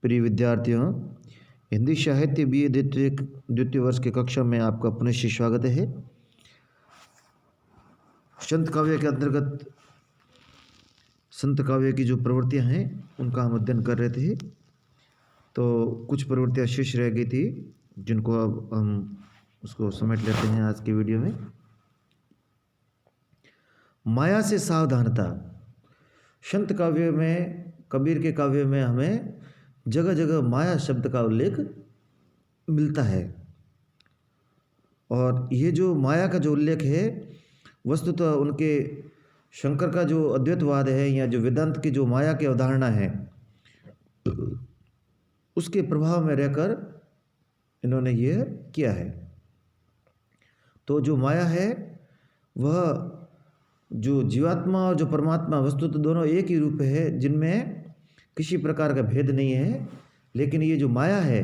प्रिय विद्यार्थियों, हिंदी साहित्य बीए द्वितीय वर्ष की कक्षा में आपका पुनः स्वागत है। संत काव्य के अंतर्गत संत काव्य की जो प्रवृत्तियां हैं उनका हम अध्ययन कर रहे थे। तो कुछ प्रवृत्तियां शेष रह गई थी जिनको अब हम उसको समेट लेते हैं आज की वीडियो में। माया से सावधानता। संत काव्य में, कबीर के काव्य में हमें जगह जगह माया शब्द का उल्लेख मिलता है। और ये जो माया का जो उल्लेख है वस्तुतः उनके शंकर का जो अद्वैतवाद है या जो वेदांत की जो माया की अवधारणा है उसके प्रभाव में रहकर इन्होंने यह किया है। तो जो माया है वह जो जीवात्मा और जो परमात्मा वस्तुतः दोनों एक ही रूप है, जिनमें किसी प्रकार का भेद नहीं है। लेकिन ये जो माया है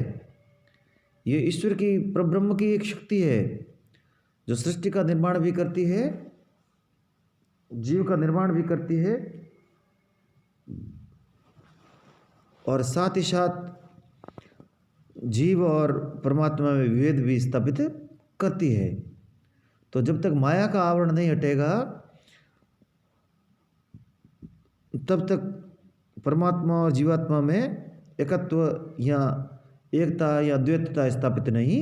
ये ईश्वर की परब्रह्म की एक शक्ति है जो सृष्टि का निर्माण भी करती है, जीव का निर्माण भी करती है और साथ ही साथ जीव और परमात्मा में विभेद भी स्थापित करती है। तो जब तक माया का आवरण नहीं हटेगा तब तक परमात्मा और जीवात्मा में एकत्व या एकता या द्वैतता स्थापित नहीं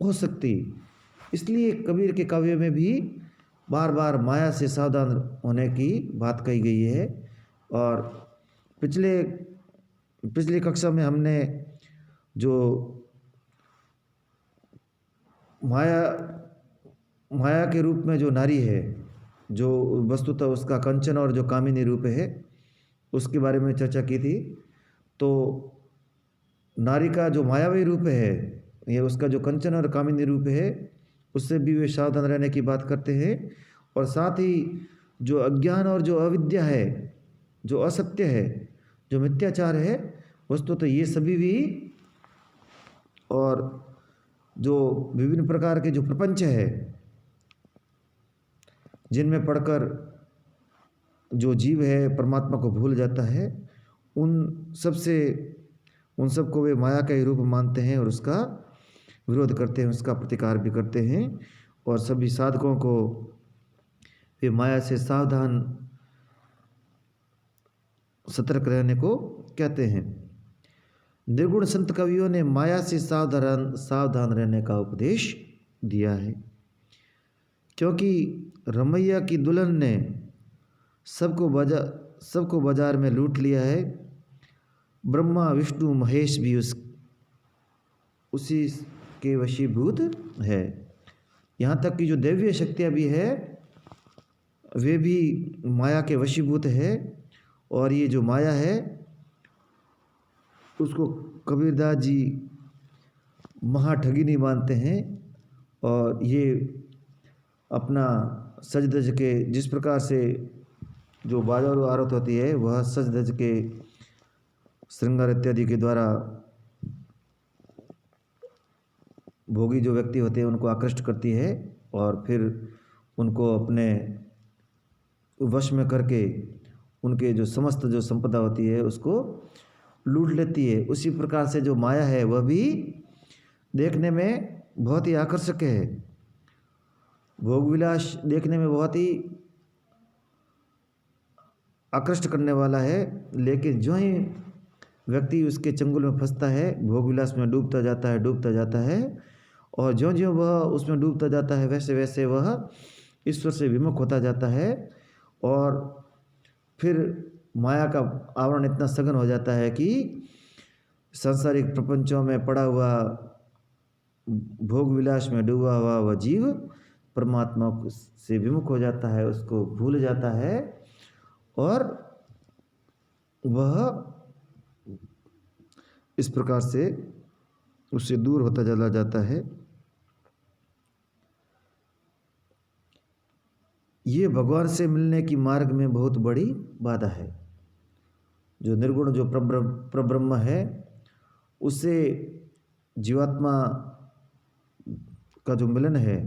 हो सकती। इसलिए कबीर के काव्य में भी बार बार माया से सावधान होने की बात कही गई है। और पिछली कक्षा में हमने जो माया के रूप में जो नारी है, जो वस्तुतः उसका कंचन और जो कामिनी रूप है, उसके बारे में चर्चा की थी। तो नारी का जो मायावी रूप है या उसका जो कंचन और कामिनी रूप है उससे भी वे सावधान रहने की बात करते हैं। और साथ ही जो अज्ञान और जो अविद्या है, जो असत्य है, जो मिथ्याचार है, वस्तुतः ये सभी भी और जो विभिन्न प्रकार के जो प्रपंच है जिनमें पढ़कर जो जीव है परमात्मा को भूल जाता है, उन सबको वे माया का ही रूप मानते हैं और उसका विरोध करते हैं, उसका प्रतिकार भी करते हैं। और सभी साधकों को वे माया से सावधान, सतर्क रहने को कहते हैं। निर्गुण संत कवियों ने माया से सावधान रहने का उपदेश दिया है, क्योंकि रमैया की दुल्हन ने सबको बाजार में लूट लिया है। ब्रह्मा विष्णु महेश भी उसी के वशीभूत है। यहाँ तक कि जो दैवीय शक्तियाँ भी है वे भी माया के वशीभूत है। और ये जो माया है उसको कबीरदास जी महाठगी नहीं मानते हैं। और ये अपना सज धज के, जिस प्रकार से जो बाजारू आरत होती है वह सज धज के श्रृंगार इत्यादि के द्वारा भोगी जो व्यक्ति होते हैं उनको आकृष्ट करती है और फिर उनको अपने वश में करके उनके जो समस्त जो संपदा होती है उसको लूट लेती है। उसी प्रकार से जो माया है वह भी देखने में बहुत ही आकर्षक है, भोग विलास देखने में बहुत ही आकृष्ट करने वाला है। लेकिन जो ही व्यक्ति उसके चंगुल में फंसता है, भोग विलास में डूबता जाता है और ज्यों ज्यों वह उसमें डूबता जाता है वैसे वैसे वह ईश्वर से विमुख होता जाता है। और फिर माया का आवरण इतना सघन हो जाता है कि सांसारिक प्रपंचों में पड़ा हुआ, भोग विलास में डूबा हुआ वह जीव परमात्मा से विमुख हो जाता है, उसको भूल जाता है और वह इस प्रकार से उससे दूर होता चला जाता है। ये भगवान से मिलने की मार्ग में बहुत बड़ी बाधा है। जो निर्गुण जो परब्रह्म है उससे जीवात्मा का जो मिलन है,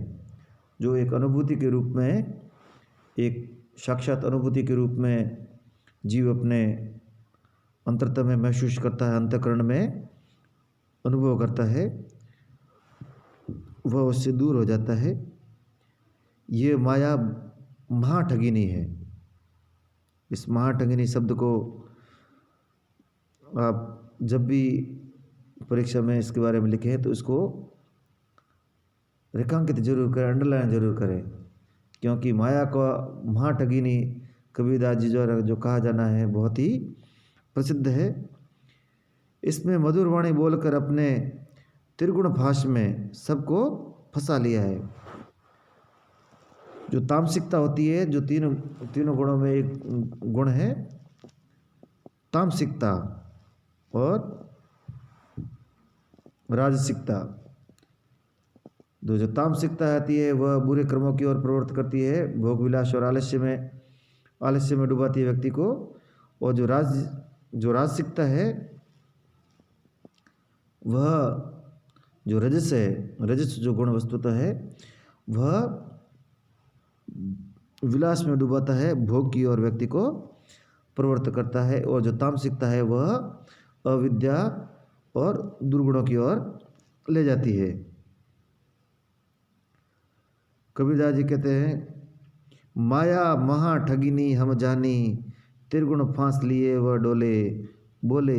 जो एक अनुभूति के रूप में, एक साक्षात अनुभूति के रूप में जीव अपने अंतरतः में महसूस करता है, अंतःकरण में अनुभव करता है, वह उससे दूर हो जाता है। ये माया महाठगिनी है। इस महाठगिनी शब्द को आप जब भी परीक्षा में इसके बारे में लिखें तो इसको रेखांकित जरूर करें, अंडरलाइन जरूर करें, क्योंकि माया का महाठगिनी कबीरदास जी जो कहा जाना है बहुत ही प्रसिद्ध है। इसमें मधुर वाणी बोलकर अपने त्रिगुण फांस में सबको फंसा लिया है। जो तामसिकता होती है, जो तीनों गुणों में एक गुण है तामसिकता और राजसिकता। जो तामसिकता आती है वह बुरे कर्मों की ओर प्रवृत्त करती है, भोग विलास और आलस्य में डुबाती है व्यक्ति को। और जो राजसिकता है वह जो रजस है, रजस जो गुण वस्तुता है वह विलास में डुबाता है, भोग की ओर व्यक्ति को प्रवृत्त करता है। और जो तामसिकता है वह अविद्या और दुर्गुणों की ओर ले जाती है। कबीरदास जी कहते हैं, माया महा ठगिनी हम जानी, त्रिगुण फांस लिए वह डोले, बोले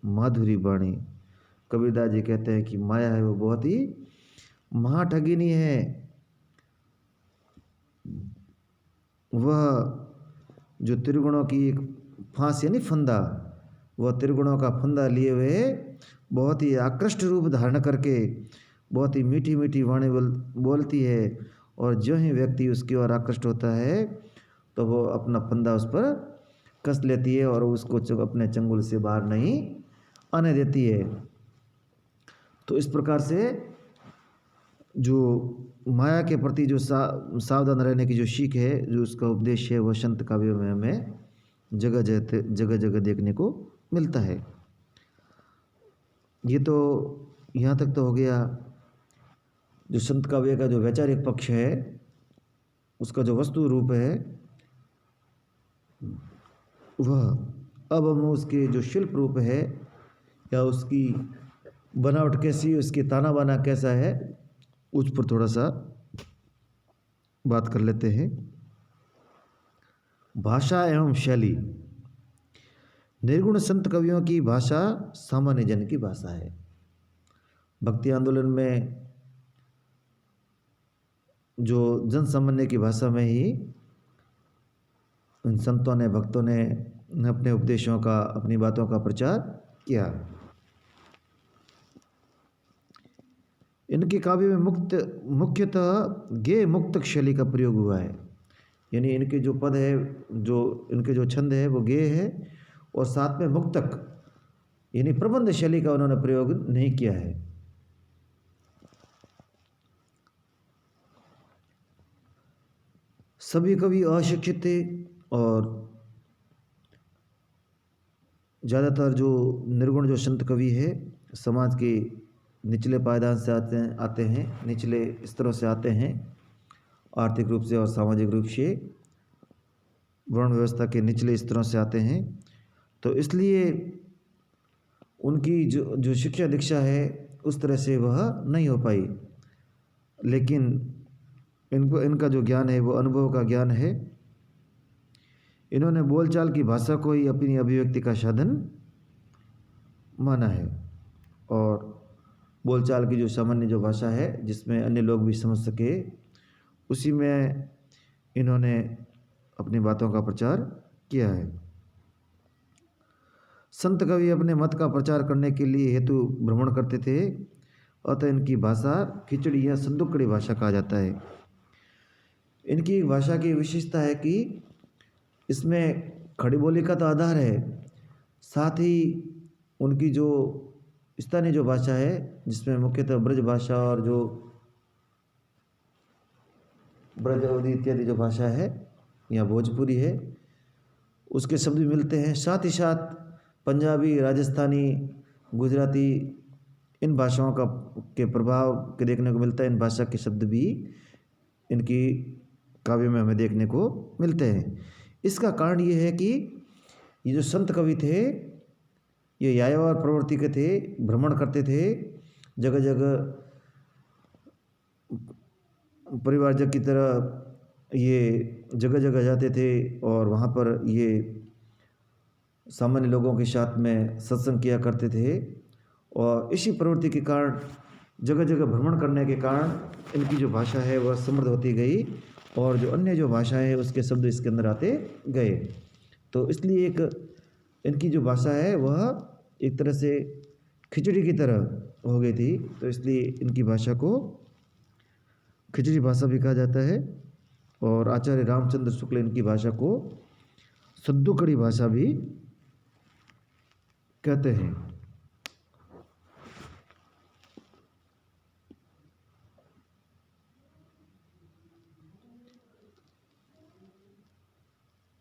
माधुरी बाणी। कबीरदास जी कहते हैं कि माया है वो बहुत ही महाठगिनी है। वह जो त्रिगुणों की एक फांस यानी फंदा, वह त्रिगुणों का फंदा लिए हुए बहुत ही आकृष्ट रूप धारण करके बहुत ही मीठी मीठी वाणी बोलती है। और जो ही व्यक्ति उसकी ओर आकृष्ट होता है तो वो अपना फंदा उस पर कस लेती है और उसको अपने चंगुल से बाहर नहीं आने देती है। तो इस प्रकार से जो माया के प्रति जो सावधान रहने की जो सीख है, जो उसका उपदेश है, वह संत काव्यों में हमें जगह जगह देखने को मिलता है। ये तो यहाँ तक तो हो गया जो संत काव्य का जो वैचारिक पक्ष है, उसका जो वस्तु रूप है वह। अब हम उसके जो शिल्प रूप है या उसकी बनावट कैसी, उसकी ताना बाना कैसा है, उस पर थोड़ा सा बात कर लेते हैं। भाषा एवं शैली। निर्गुण संत कवियों की भाषा सामान्य जन की भाषा है। भक्ति आंदोलन में जो जन सामान्य की भाषा में ही उन संतों ने, भक्तों ने अपने उपदेशों का, अपनी बातों का प्रचार किया। इनके काव्य में मुख्यतः गेय मुक्तक शैली का प्रयोग हुआ है। यानी इनके जो पद है, जो इनके जो छंद है वो गेय है और साथ में मुक्तक यानी प्रबंध शैली का उन्होंने प्रयोग नहीं किया है। सभी कवि अशिक्षित थे और ज़्यादातर जो निर्गुण जो संत कवि है समाज के निचले पायदान से आते हैं, निचले स्तरों से आते हैं, आर्थिक रूप से और सामाजिक रूप से वर्ण व्यवस्था के निचले स्तरों से आते हैं। तो इसलिए उनकी जो शिक्षा दीक्षा है उस तरह से वह नहीं हो पाई। लेकिन इनका जो ज्ञान है वो अनुभव का ज्ञान है। इन्होंने बोलचाल की भाषा को ही अपनी अभिव्यक्ति का साधन माना है और बोलचाल की जो सामान्य जो भाषा है जिसमें अन्य लोग भी समझ सके, उसी में इन्होंने अपनी बातों का प्रचार किया है। संत कवि अपने मत का प्रचार करने के लिए हेतु भ्रमण करते थे, अतः इनकी भाषा खिचड़ी या संदुकड़ी भाषा कहा जाता है। इनकी भाषा की विशेषता है कि इसमें खड़ी बोली का तो आधार है, साथ ही उनकी जो स्थानीय जो भाषा है जिसमें मुख्यतः ब्रज भाषा और जो ब्रज अवधि इत्यादि जो भाषा है या भोजपुरी है उसके शब्द भी मिलते हैं। साथ ही साथ पंजाबी, राजस्थानी, गुजराती इन भाषाओं के प्रभाव के देखने को मिलता है। इन भाषा के शब्द भी इनकी काव्य में हमें देखने को मिलते हैं। इसका कारण ये है कि ये जो संत कवि थे ये यायावर प्रवृत्ति के थे, भ्रमण करते थे, जगह जगह परिवारजक की तरह ये जगह जगह जाते थे और वहाँ पर ये सामान्य लोगों के साथ में सत्संग किया करते थे। और इसी प्रवृत्ति के कारण, जगह जगह भ्रमण करने के कारण इनकी जो भाषा है वह समृद्ध होती गई और जो अन्य जो भाषाएं हैं उसके शब्द इसके अंदर आते गए। तो इसलिए एक इनकी जो भाषा है वह एक तरह से खिचड़ी की तरह हो गई थी। तो इसलिए इनकी भाषा को खिचड़ी भाषा भी कहा जाता है। और आचार्य रामचंद्र शुक्ल इनकी भाषा को सद्दुकड़ी भाषा भी कहते हैं।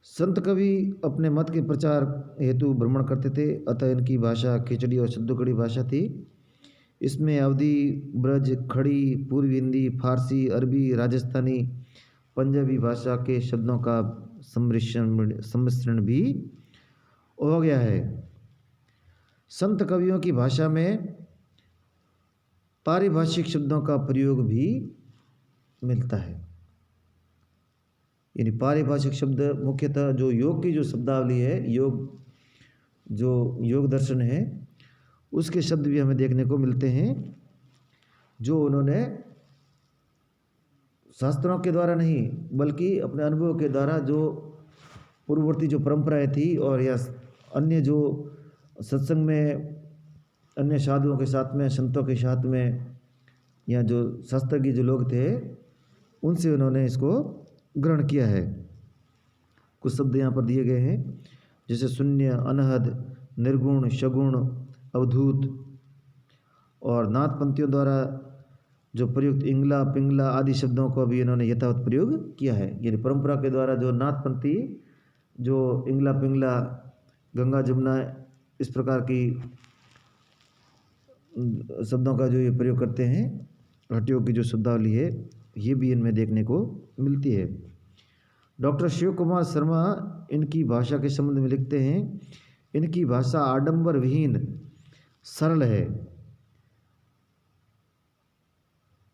संत कवि अपने मत के प्रचार हेतु भ्रमण करते थे, अतः इनकी भाषा खिचड़ी और सद्दुकड़ी भाषा थी। इसमें अवधी, ब्रज, खड़ी, पूर्वी हिंदी, फारसी, अरबी, राजस्थानी, पंजाबी भाषा के शब्दों का सम्मिश्रण भी हो गया है। संत कवियों की भाषा में पारिभाषिक शब्दों का प्रयोग भी मिलता है। यानी पारिभाषिक शब्द मुख्यतः जो योग की जो शब्दावली है, योग दर्शन है, उसके शब्द भी हमें देखने को मिलते हैं, जो उन्होंने शास्त्रों के द्वारा नहीं बल्कि अपने अनुभव के द्वारा जो पूर्ववर्ती जो परंपराएं थी और या अन्य जो सत्संग में अन्य साधुओं के साथ में, संतों के साथ में, या जो शास्त्र के जो लोग थे उनसे उन्होंने इसको ग्रहण किया है। कुछ शब्द यहाँ पर दिए गए हैं, जैसे शून्य, अनहद, निर्गुण, सगुण, अवधूत, और नाथपंथियों द्वारा जो प्रयुक्त इंगला, पिंगला आदि शब्दों को भी इन्होंने यथावत प्रयोग किया है। यानी परंपरा के द्वारा जो नाथपंथी जो इंगला, पिंगला, गंगा, जमुना इस प्रकार की शब्दों का जो ये प्रयोग करते हैं, हटियों की जो शब्दावली है, ये भी इनमें देखने को मिलती है। डॉक्टर शिव कुमार शर्मा इनकी भाषा के संबंध में लिखते हैं, इनकी भाषा आडंबर विहीन सरल है।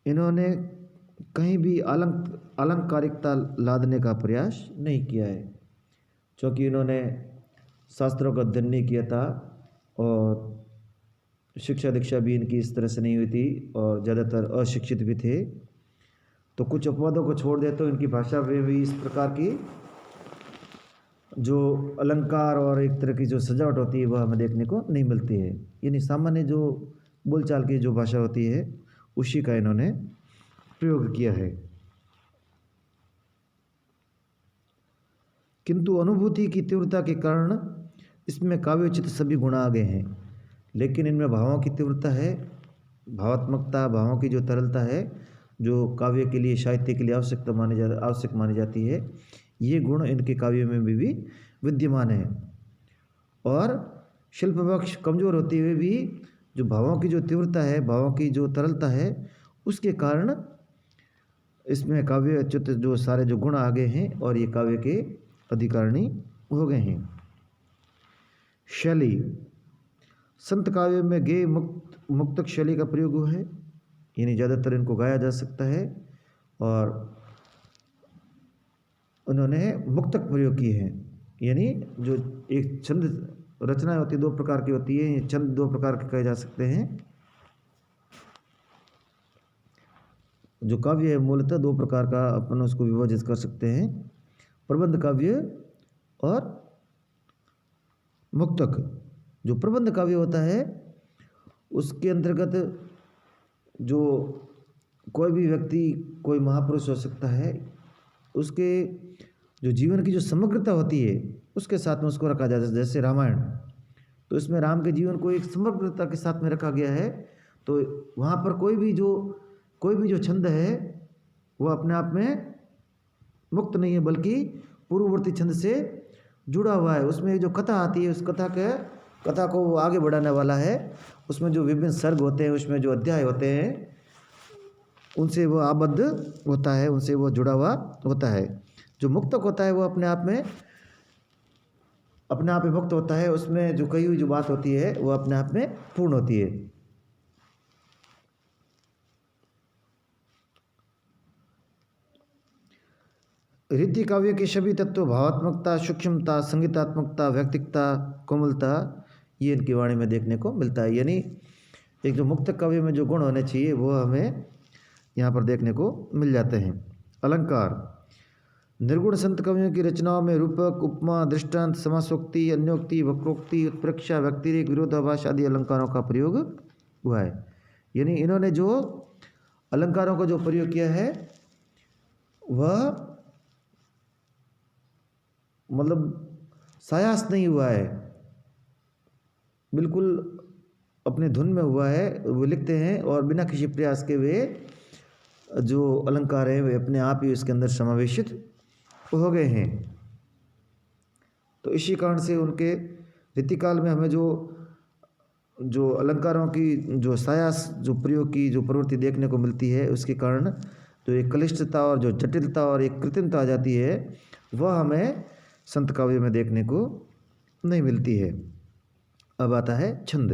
इन्होंने कहीं भी अलंकारिकता लादने का प्रयास नहीं किया है, क्योंकि इन्होंने शास्त्रों का अध्ययन नहीं किया था और शिक्षा दीक्षा भी इनकी इस तरह से नहीं हुई थी और ज़्यादातर अशिक्षित भी थे। तो कुछ अपवादों को छोड़ दे तो इनकी भाषा में भी इस प्रकार की जो अलंकार और एक तरह की जो सजावट होती है वह हमें देखने को नहीं मिलती है। यानी सामान्य जो बोलचाल की जो भाषा होती है उसी का इन्होंने प्रयोग किया है। किंतु अनुभूति की तीव्रता के कारण इसमें काव्योचित सभी गुण आ गए हैं, लेकिन इनमें भावों की तीव्रता है, भावात्मकता, भावों की जो तरलता है, जो काव्य के लिए, साहित्य के लिए आवश्यक मानी जाती है, ये गुण इनके काव्य में भी विद्यमान है। और शिल्प पक्ष कमजोर होते हुए भी जो भावों की जो तीव्रता है, भावों की जो तरलता है, उसके कारण इसमें काव्य अच्युत जो सारे जो गुण आ गए हैं और ये काव्य के अधिकारिणी हो गए हैं। शैली, संत काव्य में गेय मुक्तक शैली का प्रयोग हुआ है, यानी ज़्यादातर इनको गाया जा सकता है और उन्होंने मुक्तक प्रयोग किए हैं। यानी जो एक छंद रचना होती है, दो प्रकार की होती है, ये छंद दो प्रकार के कहे जा सकते हैं। जो काव्य है मूलतः दो प्रकार का अपन उसको विभाजित कर सकते हैं, प्रबंध काव्य और मुक्तक। जो प्रबंध काव्य होता है उसके अंतर्गत जो कोई भी व्यक्ति, कोई महापुरुष हो सकता है, उसके जो जीवन की जो समग्रता होती है उसके साथ में उसको रखा जाता है। जैसे रामायण, तो इसमें राम के जीवन को एक समग्रता के साथ में रखा गया है। तो वहाँ पर कोई भी जो छंद है वो अपने आप में मुक्त नहीं है, बल्कि पूर्ववर्ती छंद से जुड़ा हुआ है। उसमें जो कथा आती है उस कथा को वो आगे बढ़ाने वाला है। उसमें जो विभिन्न सर्ग होते हैं, उसमें जो अध्याय होते हैं, उनसे वो आबद्ध होता है, उनसे वो जुड़ा हुआ होता है। जो मुक्तक होता है वो अपने आप में अपने आप में मुक्त होता है, उसमें जो कही हुई जो बात होती है वो अपने आप में पूर्ण होती है। रीति काव्य के सभी तत्व भावात्मकता, सूक्ष्मता, संगीतात्मकता, व्यक्तिकता, कोमलता, ये इनकी वाणी में देखने को मिलता है। यानी एक जो मुक्त काव्य में जो गुण होने चाहिए वो हमें यहाँ पर देखने को मिल जाते हैं। अलंकार, निर्गुण संत कवियों की रचनाओं में रूपक, उपमा, दृष्टांत, समासोक्ति, अन्योक्ति, वक्रोक्ति, उत्प्रेक्षा, व्यक्तिरेक, विरोधाभास आदि अलंकारों का प्रयोग हुआ है। यानी इन्होंने जो अलंकारों का जो प्रयोग किया है वह मतलब सायास नहीं हुआ है, बिल्कुल अपने धुन में हुआ है। वो लिखते हैं और बिना किसी प्रयास के वे जो अलंकार है वे अपने आप ही इसके अंदर समावेशित हो गए हैं। तो इसी कारण से उनके रीतिकाल में हमें जो अलंकारों की जो सायास जो प्रयोग की जो प्रवृत्ति देखने को मिलती है, उसके कारण जो एक क्लिष्टता और जो जटिलता और एक कृत्रिमता आ जाती है वह हमें संत काव्य में देखने को नहीं मिलती है। अब आता है छंद।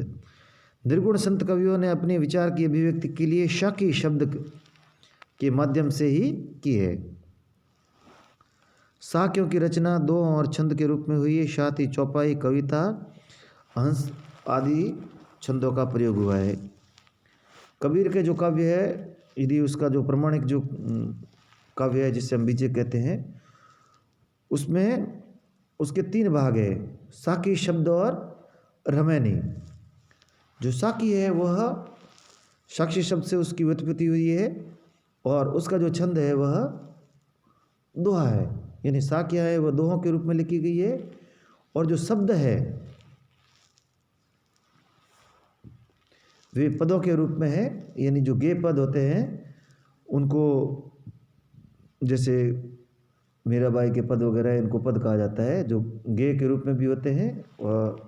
निर्गुण संत कवियों ने अपने विचार की अभिव्यक्ति के लिए शाकी शब्द के माध्यम से ही की है। साक्यों की रचना दो और छंद के रूप में हुई है, साथ ही चौपाई, कविता, हंस आदि छंदों का प्रयोग हुआ है। कबीर के जो काव्य है, यदि उसका जो प्रमाणिक जो काव्य है जिसे हम बीजे कहते हैं, उसमें उसके 3 भाग है, साकी शब्द और रमैनी। जो साकी है वह साक्षी शब्द से उसकी व्युत्पत्ति हुई है और उसका जो छंद है वह दोहा है। यानी साकिया है वह दोहों के रूप में लिखी गई है और जो शब्द है वे पदों के रूप में है। यानी जो गे पद होते हैं उनको, जैसे मीराबाई के पद वगैरह, इनको पद कहा जाता है, जो गे के रूप में भी होते हैं और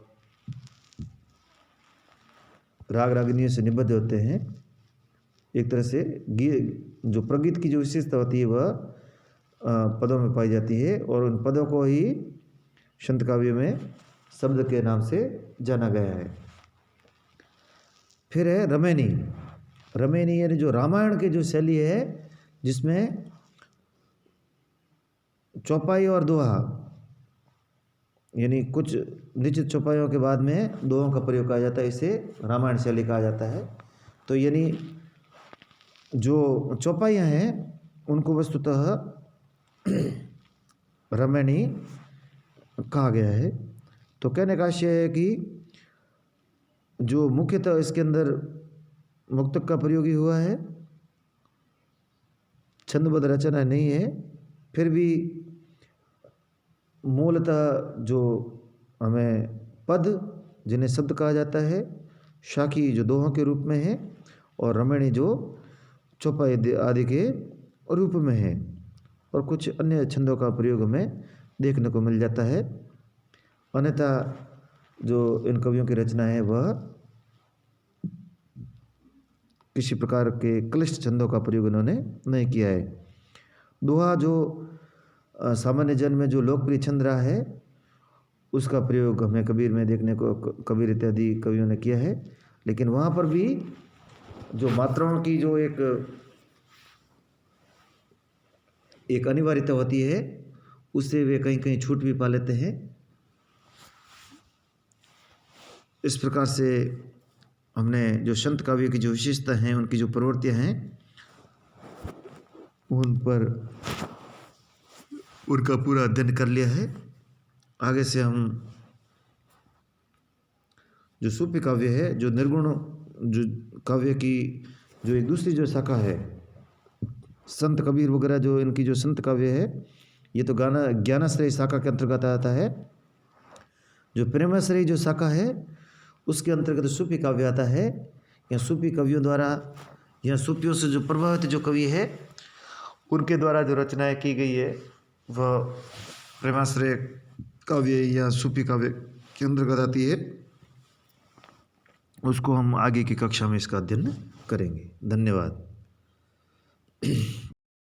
राग रागिनियों से निबद्ध होते हैं। एक तरह से गे जो प्रगीत की जो विशेषता होती है वह पदों में पाई जाती है और उन पदों को ही संत काव्य में शब्द के नाम से जाना गया है। फिर है रमैनी। रमैनी यानी जो रामायण की जो शैली है जिसमें चौपाई और दोहा, यानी कुछ निश्चित चौपाइयों के बाद में दोहों का प्रयोग किया जाता है, इसे रामायण शैली कहा जाता है। तो यानी जो चौपाइयाँ हैं उनको वस्तुतः रमैनी कहा गया है। तो कहने का आशय है कि जो मुख्यतः इसके अंदर मुक्तक का प्रयोग ही हुआ है, छंदबद्ध रचना नहीं है, फिर भी मूलतः जो हमें पद जिन्हें शब्द कहा जाता है, शाखी जो दोहों के रूप में है और रमैनी जो चौपाई आदि के रूप में है, और कुछ अन्य छंदों का प्रयोग हमें देखने को मिल जाता है। अन्यथा जो इन कवियों की रचना है वह किसी प्रकार के क्लिष्ट छंदों का प्रयोग इन्होंने नहीं किया है। दोहा जो सामान्य जन में जो लोकप्रिय छंद रहा है उसका प्रयोग हमें कबीर में देखने को, कबीर इत्यादि कवियों ने किया है, लेकिन वहाँ पर भी जो मात्राओं की जो एक अनिवार्यता होती है उससे वे कहीं कहीं छूट भी पा लेते हैं। इस प्रकार से हमने जो संत काव्य की जो विशेषता हैं, उनकी जो प्रवृत्तियाँ हैं, उन पर उनका पूरा अध्ययन कर लिया है। आगे से हम जो सूफी काव्य है, जो निर्गुण जो काव्य की जो एक दूसरी जो शाखा है, संत कबीर वगैरह जो इनकी जो संत काव्य है, ये तो ज्ञानाश्रय शाखा के अंतर्गत आता है। जो प्रेमाश्रय जो शाखा है उसके अंतर्गत सूफी काव्य आता है। या सूफी कवियों द्वारा या सूफियों से जो प्रभावित जो कवि है उनके द्वारा जो रचनाएं की गई है वह प्रेमाश्रय काव्य या सूफी काव्य के अंतर्गत आती है। उसको हम आगे की कक्षा में इसका अध्ययन करेंगे। धन्यवाद।